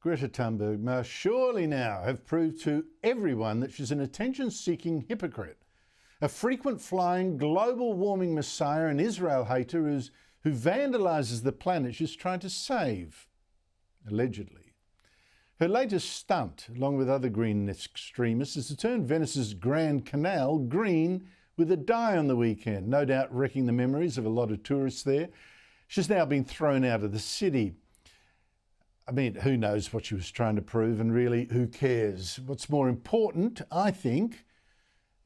Greta Thunberg must surely now have proved to everyone that she's an attention-seeking hypocrite, a frequent flying global warming messiah and Israel hater who vandalises the planet she's trying to save, allegedly. Her latest stunt, along with other green extremists, is to turn Venice's Grand Canal green with a dye on the weekend, no doubt wrecking the memories of a lot of tourists there. She's now been thrown out of the city. I mean, who knows what she was trying to prove, and really, who cares? What's more important, I think,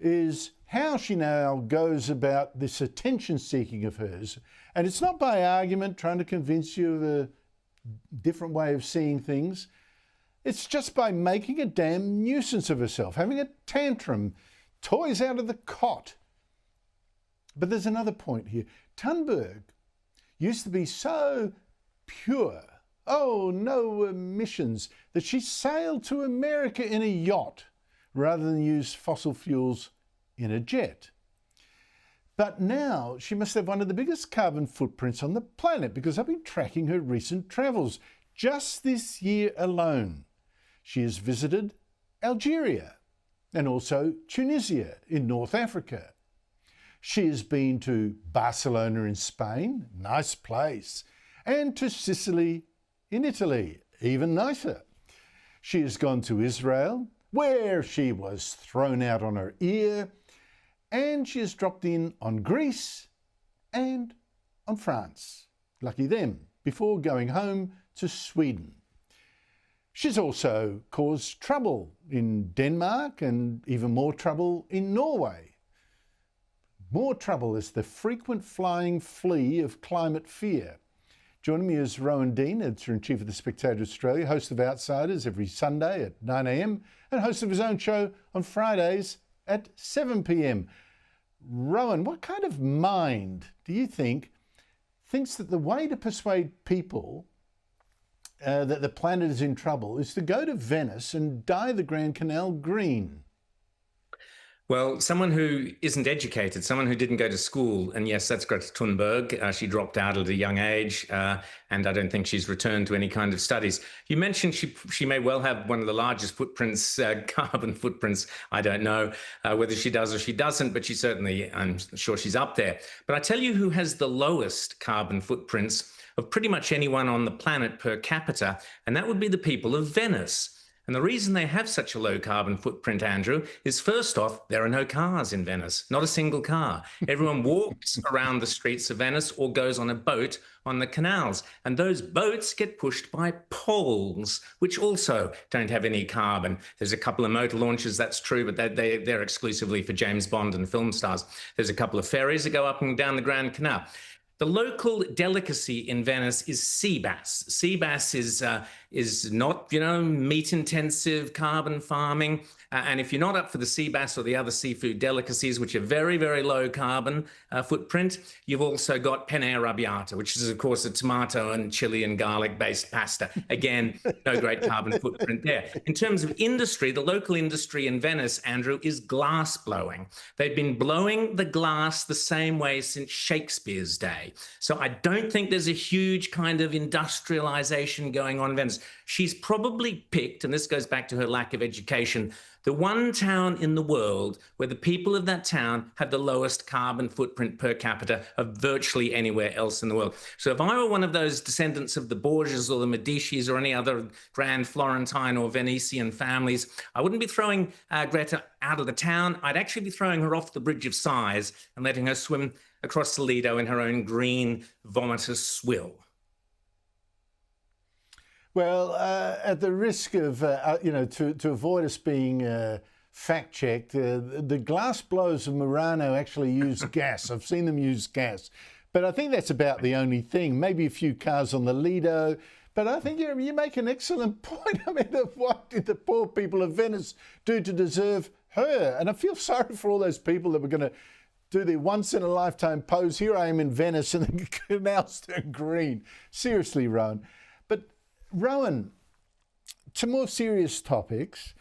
is how she now goes about this attention-seeking of hers. And it's not by argument, trying to convince you of a different way of seeing things. It's just by making a damn nuisance of herself, having a tantrum, toys out of the cot. But there's another point here. Thunberg used to be so pure, oh, no emissions, that she sailed to America in a yacht rather than use fossil fuels in a jet. But now she must have one of the biggest carbon footprints on the planet, because I've been tracking her recent travels. Just this year alone, she has visited Algeria and also Tunisia in North Africa. She has been to Barcelona in Spain, nice place, and to Sicily in Italy, even nicer. She has gone to Israel, where she was thrown out on her ear, and she has dropped in on Greece and on France. Lucky them, before going home to Sweden. She's also caused trouble in Denmark and even more trouble in Norway. More trouble is the frequent flying flea of climate fear. Joining me is Rowan Dean, Editor-in-Chief of The Spectator Australia, host of Outsiders every Sunday at 9 a.m, and host of his own show on Fridays at 7 p.m. Rowan, what kind of mind do you think thinks that the way to persuade people that the planet is in trouble is to go to Venice and dye the Grand Canal green? Well, someone who isn't educated, someone who didn't go to school, and yes, that's Greta Thunberg. She dropped out at a young age, and I don't think she's returned to any kind of studies. You mentioned she may well have one of the largest footprints, carbon footprints. I don't know whether she does or she doesn't, but she certainly, I'm sure she's up there. But I tell you who has the lowest carbon footprints of pretty much anyone on the planet per capita, and that would be the people of Venice. And the reason they have such a low carbon footprint, Andrew, is first off, there are no cars in Venice, not a single car. Everyone walks around the streets of Venice or goes on a boat on the canals. And those boats get pushed by poles, which also don't have any carbon. There's a couple of motor launches, that's true, but they're exclusively for James Bond and film stars. There's a couple of ferries that go up and down the Grand Canal. The local delicacy in Venice is sea bass. Sea bass is not, meat-intensive carbon farming. And if you're not up for the sea bass or the other seafood delicacies, which are very, very low carbon footprint, you've also got penne arrabbiata, which is, of course, a tomato and chili and garlic-based pasta. Again, no great carbon footprint there. In terms of industry, the local industry in Venice, Andrew, is glass blowing. They've been blowing the glass the same way since Shakespeare's day. So I don't think there's a huge kind of industrialization going on in Venice. She's probably picked, and this goes back to her lack of education, the one town in the world where the people of that town have the lowest carbon footprint per capita of virtually anywhere else in the world. So if I were one of those descendants of the Borgias or the Medicis or any other Grand Florentine or Venetian families, I wouldn't be throwing Greta out of the town. I'd actually be throwing her off the Bridge of Sighs and letting her swim across the Lido in her own green, vomitous swill. Well, at the risk of, to avoid us being fact-checked, the glass blowers of Murano actually use gas. I've seen them use gas. But I think that's about the only thing. Maybe a few cars on the Lido. But I think you make an excellent point. I mean, what did the poor people of Venice do to deserve her? And I feel sorry for all those people that were going to do their once-in-a-lifetime pose. Here I am in Venice and the canal's turned green. Seriously, Rowan. But Rowan, to more serious topics,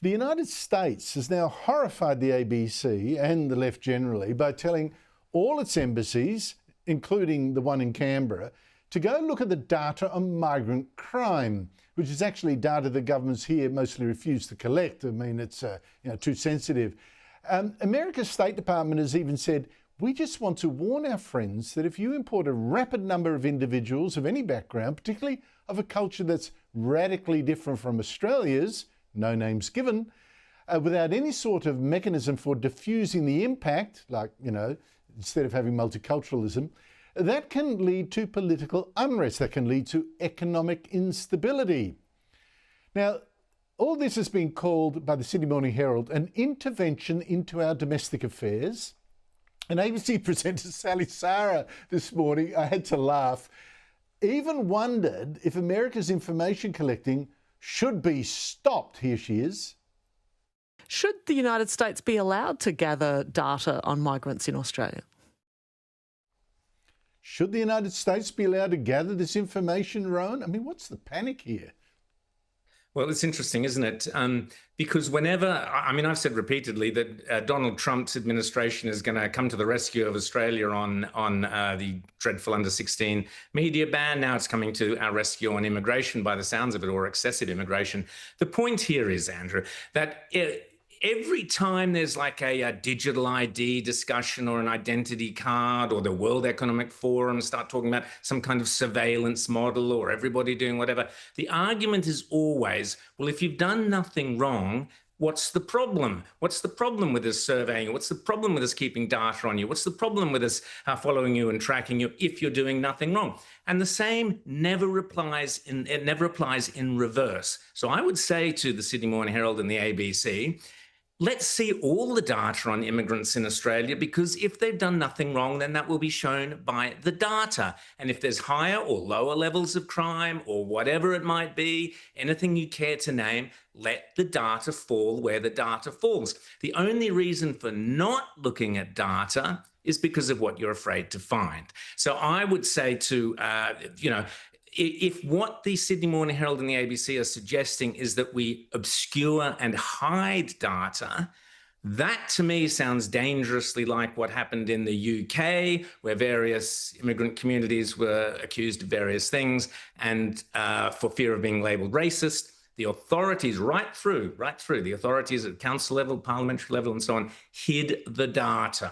the United States has now horrified the ABC and the left generally by telling all its embassies, including the one in Canberra, to go look at the data on migrant crime, which is actually data the governments here mostly refuse to collect. I mean, it's too sensitive. America's State Department has even said, we just want to warn our friends that if you import a rapid number of individuals of any background, particularly of a culture that's radically different from Australia's, no names given, without any sort of mechanism for diffusing the impact, like, instead of having multiculturalism, that can lead to political unrest, that can lead to economic instability. Now, all this has been called by the Sydney Morning Herald an intervention into our domestic affairs. And ABC presenter Sally Sara this morning, I had to laugh, even wondered if America's information collecting should be stopped. Here she is. Should the United States be allowed to gather data on migrants in Australia? Should the United States be allowed to gather this information, Rowan? I mean, what's the panic here? Well, it's interesting, isn't it? Because I've said repeatedly that Donald Trump's administration is going to come to the rescue of Australia on the dreadful under-16 media ban. Now it's coming to our rescue on immigration, by the sounds of it, or excessive immigration. The point here is, Andrew, that every time there's like a digital ID discussion or an identity card, or the World Economic Forum start talking about some kind of surveillance model or everybody doing whatever, the argument is always, well, if you've done nothing wrong, what's the problem? What's the problem with us surveying? What's the problem with us keeping data on you? What's the problem with us following you and tracking you if you're doing nothing wrong? And the same never applies in reverse. So I would say to the Sydney Morning Herald and the ABC, let's see all the data on immigrants in Australia, because if they've done nothing wrong, then that will be shown by the data. And if there's higher or lower levels of crime or whatever it might be, anything you care to name, let the data fall where the data falls. The only reason for not looking at data is because of what you're afraid to find. So I would say to, if what the Sydney Morning Herald and the ABC are suggesting is that we obscure and hide data, that to me sounds dangerously like what happened in the UK, where various immigrant communities were accused of various things, and for fear of being labelled racist, the authorities right through, the authorities at council level, parliamentary level and so on, hid the data.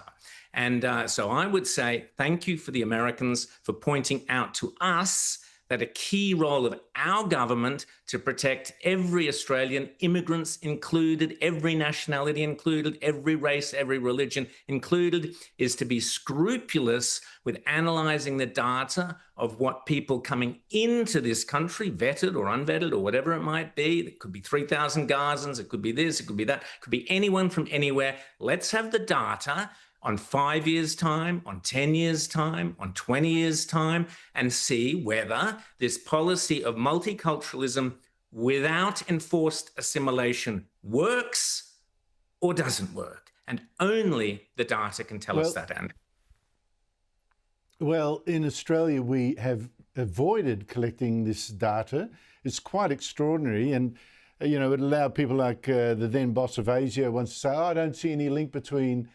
And so I would say thank you for the Americans for pointing out to us that a key role of our government to protect every Australian, immigrants included, every nationality included, every race, every religion included, is to be scrupulous with analysing the data of what people coming into this country, vetted or unvetted or whatever it might be. It could be 3,000 Gazans, it could be this, it could be that, it could be anyone from anywhere. Let's have the data on 5 years' time, on 10 years' time, on 20 years' time, and see whether this policy of multiculturalism without enforced assimilation works or doesn't work. And only the data can tell us that, Andy. Well, in Australia, we have avoided collecting this data. It's quite extraordinary. And, it allowed people like the then boss of ASIO once to say, I don't see any link between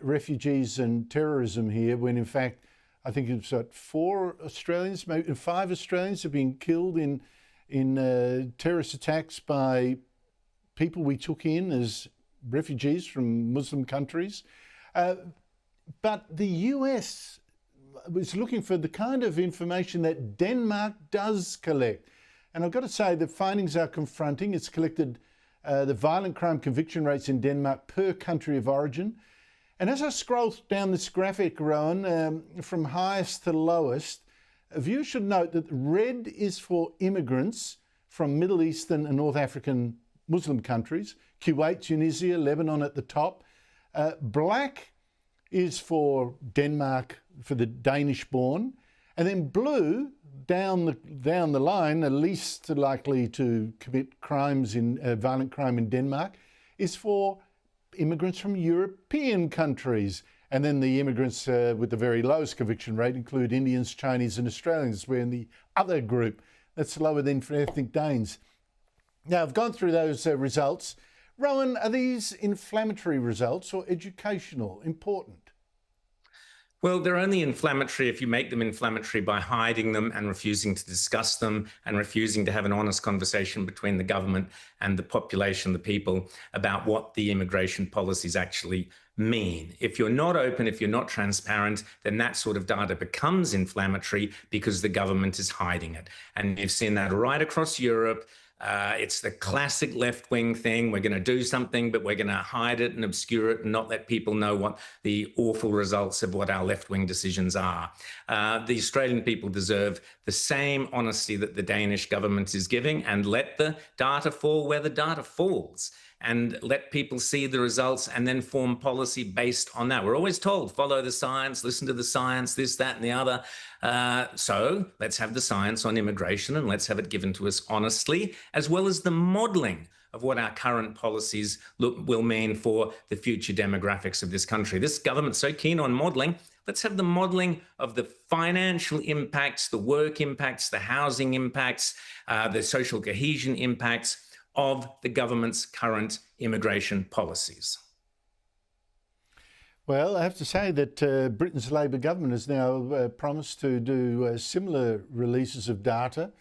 refugees and terrorism here, when in fact I think it's 4 Australians, maybe 5 Australians have been killed in terrorist attacks by people we took in as refugees from Muslim countries. But the US was looking for the kind of information that Denmark does collect. And I've got to say the findings are confronting. It's collected the violent crime conviction rates in Denmark per country of origin. And as I scroll down this graphic, Rowan, from highest to lowest, viewers should note that red is for immigrants from Middle Eastern and North African Muslim countries, Kuwait, Tunisia, Lebanon at the top. Black is for Denmark, for the Danish-born. And then blue, down the line, the least likely to commit crimes violent crime in Denmark, is for immigrants from European countries. And then the immigrants with the very lowest conviction rate include Indians, Chinese and Australians. We're in the other group. That's lower than for ethnic Danes. Now, I've gone through those results. Rowan, are these inflammatory results or educational, important? Well, they're only inflammatory if you make them inflammatory by hiding them and refusing to discuss them and refusing to have an honest conversation between the government and the population, the people, about what the immigration policies actually mean. If you're not open, if you're not transparent, then that sort of data becomes inflammatory because the government is hiding it. And you've seen that right across Europe. It's the classic left-wing thing. We're going to do something, but we're going to hide it and obscure it and not let people know what the awful results of what our left-wing decisions are. The Australian people deserve the same honesty that the Danish government is giving, and let the data fall where the data falls, and let people see the results and then form policy based on that. We're always told, follow the science, listen to the science, this, that, and the other. So let's have the science on immigration, and let's have it given to us honestly, as well as the modelling of what our current policies will mean for the future demographics of this country. This government's so keen on modelling. Let's have the modelling of the financial impacts, the work impacts, the housing impacts, the social cohesion impacts of the government's current immigration policies. Well, I have to say that Britain's Labor government has now promised to do similar releases of data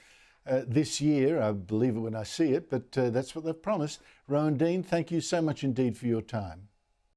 this year. I believe it when I see it, but that's what they've promised. Rowan Dean, thank you so much indeed for your time.